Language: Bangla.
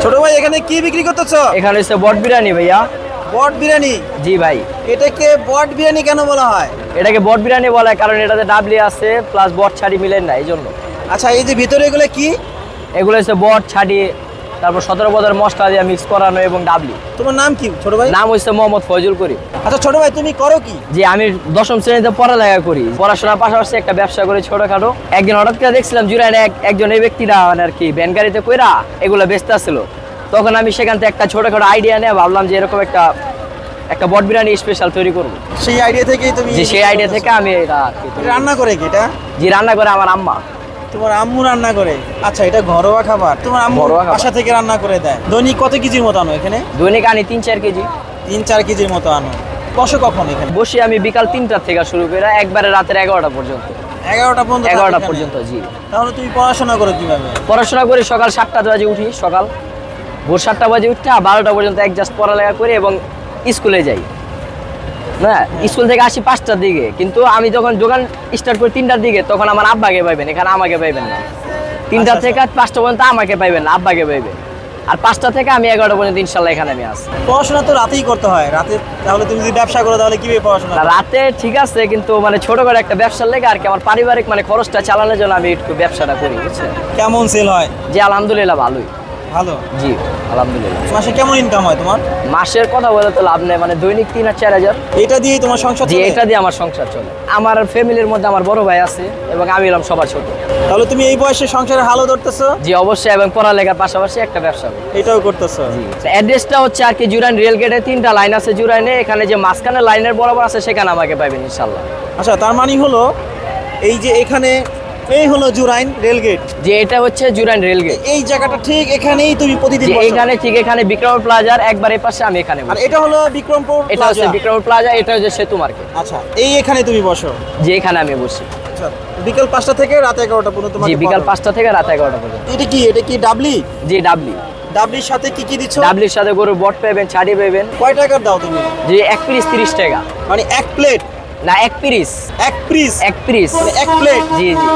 ছোট ভাই এখানে কি বিক্রি করতেছো? এখানে হচ্ছে বট বিরিয়ানি ভাইয়া। বট বিরিয়ানি? জি ভাই। এটাকে বট বিরিয়ানি কেন বলা হয়? এটাকে বট বিরিয়ানি বলা হয় কারণ এটাতে ডাবলি আছে প্লাস বট ছাড়ি মিলেন না, এই জন্য। আচ্ছা, এই যে ভিতরে এগুলো কি? এগুলো হচ্ছে বট ছাড়ি, তারপর 17 পদের মশলা দিয়ে মিক্স করানো এবং ডাবলি। তোমার নাম কি ছোট ভাই? নাম হচ্ছে মোহাম্মদ ফয়জুল করিম। আচ্ছা ছোট ভাই, তুমি করো কি? জি, আমি 10ম শ্রেণীতে পড়ালেখা করি, পড়াশোনার পাশাপাশি একটা ব্যবসা করি ছোটখাটো। একদিন হঠাৎ করে দেখছিলাম জুরাইনে একজন এই ব্যক্তিরা মানে আর কি ভ্যান গাড়িতে কইরা এগুলো বেচতে আসছিল। তখন আমি সেখান থেকে একটা ছোটখাটো আইডিয়া নিয়ে ভাবলাম যে এরকম একটা বট বিরিয়ানি স্পেশাল তৈরি করবো। সেই আইডিয়া থেকেই তুমি? যে সেই আইডিয়া থেকে আমি এটা রান্না করে কি এটা? জি, রান্না করে আমার আম্মা। তোমার আম্মু রান্না করে? আচ্ছা, এটা ঘরোয়া খাবার তোমার আম্মু বাসা থেকে রান্না করে দেয়? দৈনিক কত কেজির মতো আনো এখানে? দৈনিক আনি 3-4 কেজি। 3-4 কেজির মতো আনো। বসো কখন এখানে? বসি আমি বিকাল 3টা থেকে শুরু করে একবারে রাতের 11টা পর্যন্ত। 11টা পর্যন্ত? 11টা পর্যন্ত, জি। তাহলে তুমি পড়াশোনা করো কিভাবে? পড়াশোনা করি সকাল 7টা বাজে উঠি, সকাল ভোর 7টা বাজে উঠে 12টা পর্যন্ত জাস্ট পড়ালেখা করি এবং স্কুলে যাই। না, স্কুল থেকে আসি 5টার দিকে, কিন্তু আমি যখন দোকান স্টার্ট করি 3টার দিকে, তখন আমার আব্বাকে পাইবেন, এখানে আমাকে পাইবেন না। 3টা থেকে 5টা পর্যন্ত আমাকে পাইবেন না, আব্বাকে পাইবেন। আর 5টা থেকে আমি 11টা পর্যন্ত ইনশাল্লাহ এখানে আমি আসি। পড়াশোনা তো রাতেই করতে হয়, রাতে। তাহলে তুমি যদি ব্যবসা করো তাহলে কিভাবে পড়াশোনা? রাতে ঠিক আছে, কিন্তু মানে ছোট করে একটা ব্যবসার লেগে আর কি আমার পারিবারিক মানে খরচটা চালানোর জন্য আমি একটু ব্যবসাটা করি, বুঝছেন। কেমন সেল হয়? জি আলহামদুলিল্লাহ ভালোই। ভালো? জি আলহামদুলিল্লাহ। মাসে কেমন ইনকাম হয় তোমার? মাসের কথা বলে তো লাভ নেই, মানে দৈনিক 3-4 হাজার। এটা দিয়েই তোমার সংসার জি, চলে? এটা দিয়ে আমার সংসার চলে। আমার ফ্যামিলির মধ্যে আমার বড় ভাই আছে এবং আমি হলাম সবার ছোট। তাহলে তুমি এই বয়সে সংসারের হালও ধরতেছো? জি অবশ্যই, এবং পড়ালেখার পাশাপাশি একটা ব্যবসা করি। এটাও করতেছো? অ্যাড্রেসটা হচ্ছে আর কি জুরাইন রেল গেটে 3টা লাইন আছে জুরাইনে, এখানে যে মাঝখানে লাইনের বরাবর আছে সেখানে আমাকে পাবেন ইনশাল্লাহ। আচ্ছা, তার মানে হলো এই যে এখানে এই হলো জুরাইন রেলগেট। যে এটা হচ্ছে জুরাইন রেল গেট, এই জায়গাটা ঠিক এখানেই তুমি প্রতিদিন বসো? এখানে ঠিক এখানে বিক্রম প্লাজার একবারে পাশে আমি এখানে আর বসি। এটা হলো বিক্রমপুর এটা হচ্ছে প্লাজা। বিক্রম প্লাজা, এটা হচ্ছে সেতু মার্কেট। আচ্ছা, এখানে তুমি বসো? যে এখানে আমি বসি। আচ্ছা, বিকাল 5টা থেকে রাত 11টা পর্যন্ত জি, তোমাকে বিকাল পাবো। 5টা থেকে রাত 11টা পর্যন্ত। এটা কি ডাবলি? জি ডাবলি। ডাবলির সাথে কি কি দিচ্ছ? ডাবলির সাথে গরুর বট পাবেন, ছাড়ি পাবেন। কয় টাকার দাও তুমি? জি 1 পিস 30 টাকা। মানে এক প্লেট? না, 1 পিস। 1 পিস? 1 পিস মানে এক প্লেট? জি জি।